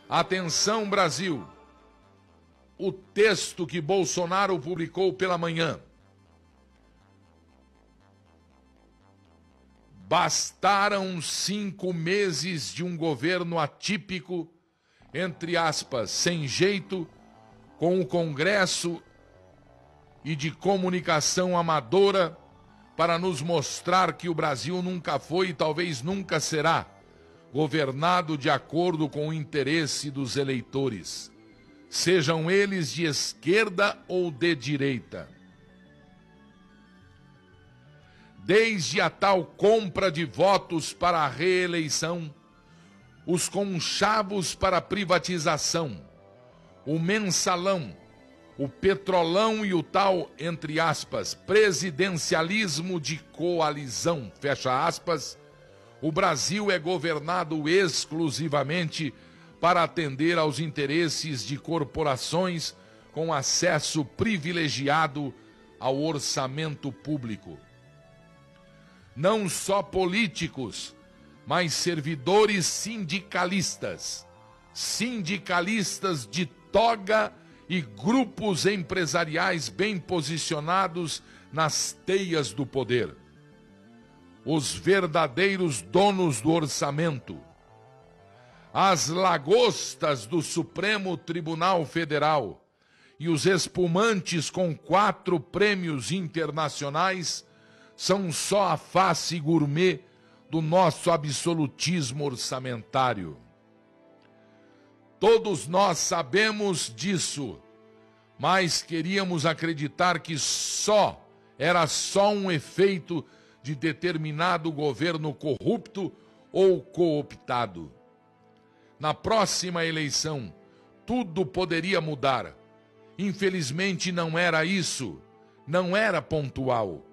Atenção, Brasil! O texto que Bolsonaro publicou pela manhã. Bastaram 5 meses de um governo atípico, entre aspas, sem jeito, com o Congresso e de comunicação amadora, para nos mostrar que o Brasil nunca foi e talvez nunca será governado de acordo com o interesse dos eleitores, sejam eles de esquerda ou de direita. Desde a tal compra de votos para a reeleição, os conchavos para a privatização, o mensalão, o petrolão e o tal, entre aspas, presidencialismo de coalizão, fecha aspas, o Brasil é governado exclusivamente para atender aos interesses de corporações com acesso privilegiado ao orçamento público. Não só políticos, mas servidores sindicalistas, sindicalistas de toga e grupos empresariais bem posicionados nas teias do poder. Os verdadeiros donos do orçamento. As lagostas do Supremo Tribunal Federal e os espumantes com 4 prêmios internacionais são só a face gourmet do nosso absolutismo orçamentário. Todos nós sabemos disso, mas queríamos acreditar que era só um efeito de determinado governo corrupto ou cooptado. Na próxima eleição, tudo poderia mudar. Infelizmente não era isso, não era pontual.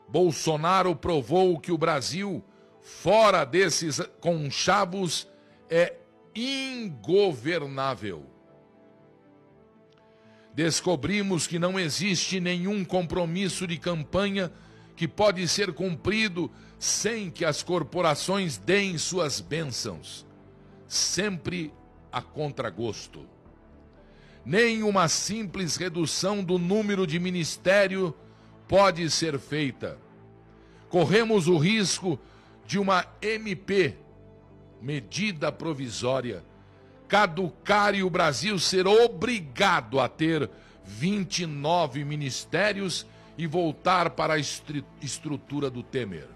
Bolsonaro provou que o Brasil, fora desses conchavos, é ingovernável. Descobrimos que não existe nenhum compromisso de campanha que pode ser cumprido sem que as corporações deem suas bênçãos, sempre a contragosto. Nem uma simples redução do número de ministério pode ser feita. Corremos o risco de uma MP, medida provisória, caducar e o Brasil ser obrigado a ter 29 ministérios e voltar para a estrutura do Temer.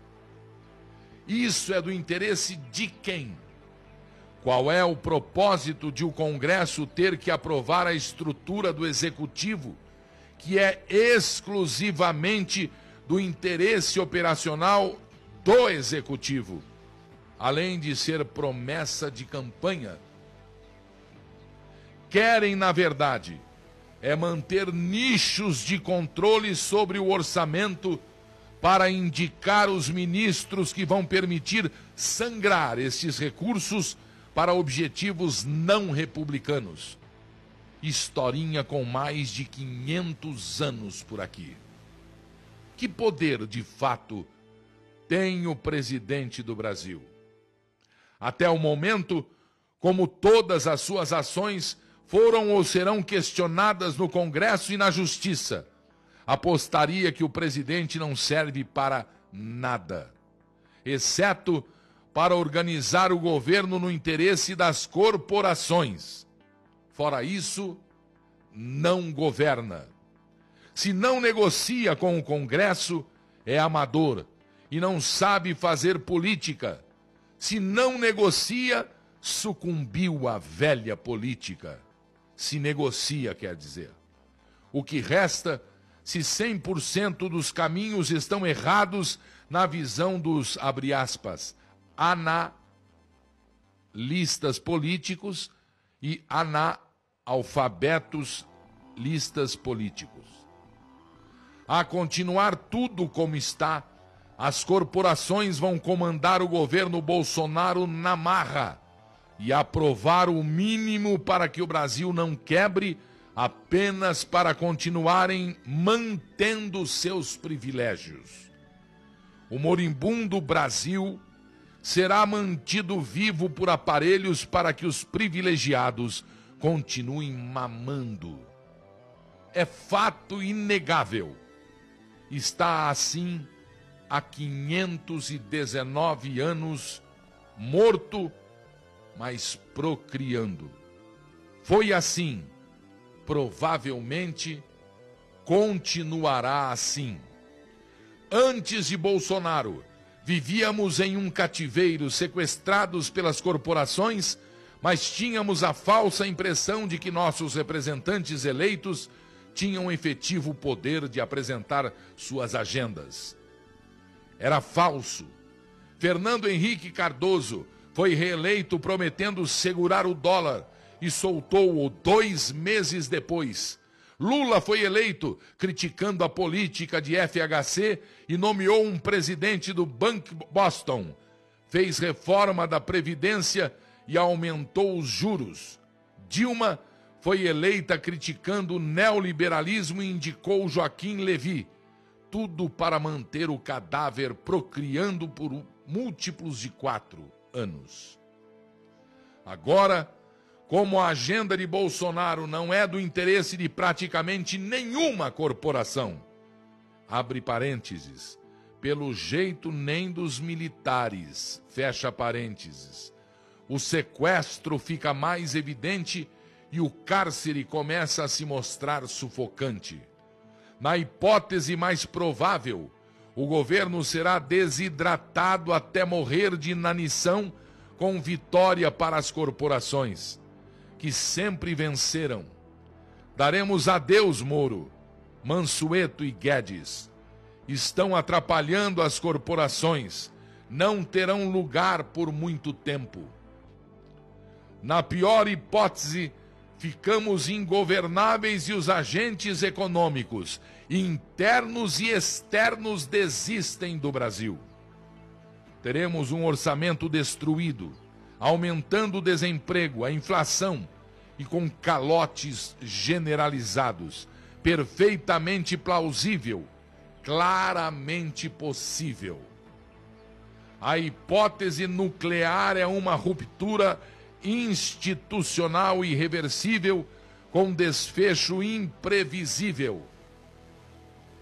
Isso é do interesse de quem? Qual é o propósito de o Congresso ter que aprovar a estrutura do Executivo, que é exclusivamente do interesse operacional do Executivo, além de ser promessa de campanha? Querem, na verdade, manter nichos de controle sobre o orçamento para indicar os ministros que vão permitir sangrar estes recursos para objetivos não republicanos. Historinha com mais de 500 anos por aqui. Que poder, de fato, tem o presidente do Brasil? Até o momento, como todas as suas ações foram ou serão questionadas no Congresso e na Justiça, apostaria que o presidente não serve para nada, exceto para organizar o governo no interesse das corporações. Fora isso, não governa. Se não negocia com o Congresso, é amador e não sabe fazer política. Se não negocia, sucumbiu à velha política. Se negocia, quer dizer. O que resta, se 100% dos caminhos estão errados na visão dos, abre aspas, analistas políticos e analfabetos listas políticos. A continuar tudo como está, as corporações vão comandar o governo Bolsonaro na marra e aprovar o mínimo para que o Brasil não quebre, apenas para continuarem mantendo seus privilégios. O moribundo Brasil será mantido vivo por aparelhos para que os privilegiados continuem mamando. É fato inegável. Está assim há 519 anos, morto, mas procriando. Foi assim, provavelmente continuará assim. Antes de Bolsonaro, vivíamos em um cativeiro, sequestrados pelas corporações, mas tínhamos a falsa impressão de que nossos representantes eleitos tinham efetivo poder de apresentar suas agendas. Era falso. Fernando Henrique Cardoso foi reeleito prometendo segurar o dólar e soltou-o 2 meses depois. Lula foi eleito criticando a política de FHC e nomeou um presidente do Banco Boston. Fez reforma da Previdência e aumentou os juros. Dilma foi eleita criticando o neoliberalismo e indicou Joaquim Levy. Tudo para manter o cadáver procriando por múltiplos de 4 anos. Agora, como a agenda de Bolsonaro não é do interesse de praticamente nenhuma corporação, abre parênteses, pelo jeito nem dos militares, fecha parênteses, o sequestro fica mais evidente e o cárcere começa a se mostrar sufocante. Na hipótese mais provável, o governo será desidratado até morrer de inanição, com vitória para as corporações, que sempre venceram. Daremos adeus, Moro, Mansueto e Guedes. Estão atrapalhando as corporações, não terão lugar por muito tempo. Na pior hipótese, ficamos ingovernáveis e os agentes econômicos, internos e externos, desistem do Brasil. Teremos um orçamento destruído, aumentando o desemprego, a inflação e com calotes generalizados. Perfeitamente plausível, claramente possível. A hipótese nuclear é uma ruptura institucional irreversível com desfecho imprevisível.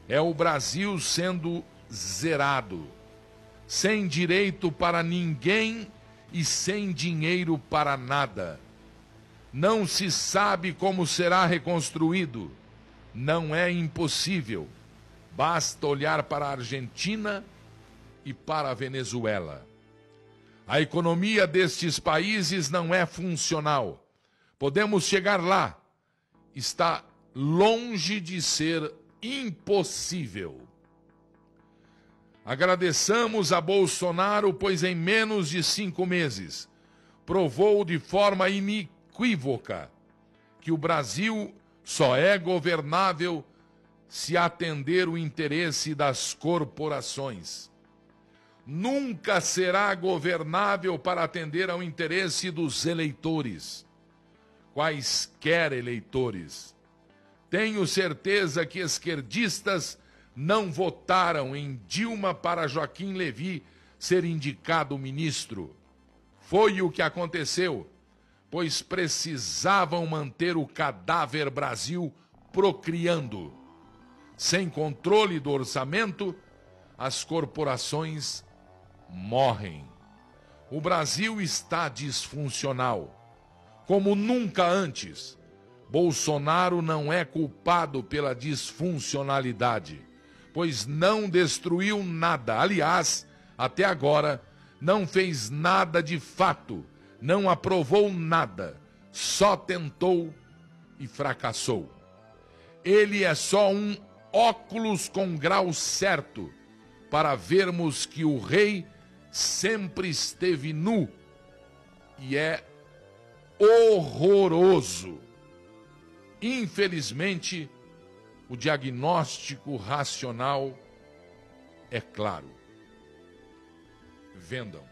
É o Brasil sendo zerado, sem direito para ninguém e sem dinheiro para nada. Não se sabe como será reconstruído. Não é impossível. Basta olhar para a Argentina e para a Venezuela. A economia destes países não é funcional. Podemos chegar lá. Está longe de ser impossível. Agradeçamos a Bolsonaro, pois em menos de 5 meses provou de forma inequívoca que o Brasil só é governável se atender o interesse das corporações. Nunca será governável para atender ao interesse dos eleitores, quaisquer eleitores. Tenho certeza que esquerdistas não votaram em Dilma para Joaquim Levy ser indicado ministro. Foi o que aconteceu, pois precisavam manter o cadáver Brasil procriando. Sem controle do orçamento, as corporações morrem. O Brasil está disfuncional, como nunca antes. Bolsonaro não é culpado pela disfuncionalidade, pois não destruiu nada. Aliás, até agora, não fez nada de fato, não aprovou nada, só tentou e fracassou. Ele é só um óculos com grau certo para vermos que o rei sempre esteve nu e é horroroso. Infelizmente, o diagnóstico racional é claro. Vendam.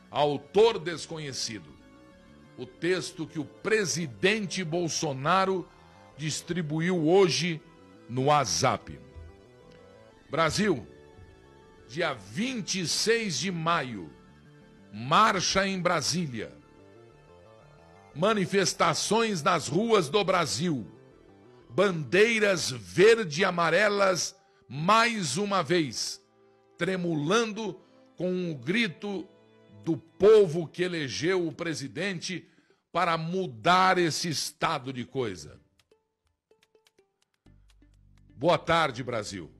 Autor desconhecido. O texto que o presidente Bolsonaro distribuiu hoje no WhatsApp. Brasil, dia 26 de maio, marcha em Brasília, manifestações nas ruas do Brasil, bandeiras verde e amarelas mais uma vez, tremulando com o grito do povo que elegeu o presidente para mudar esse estado de coisa. Boa tarde, Brasil.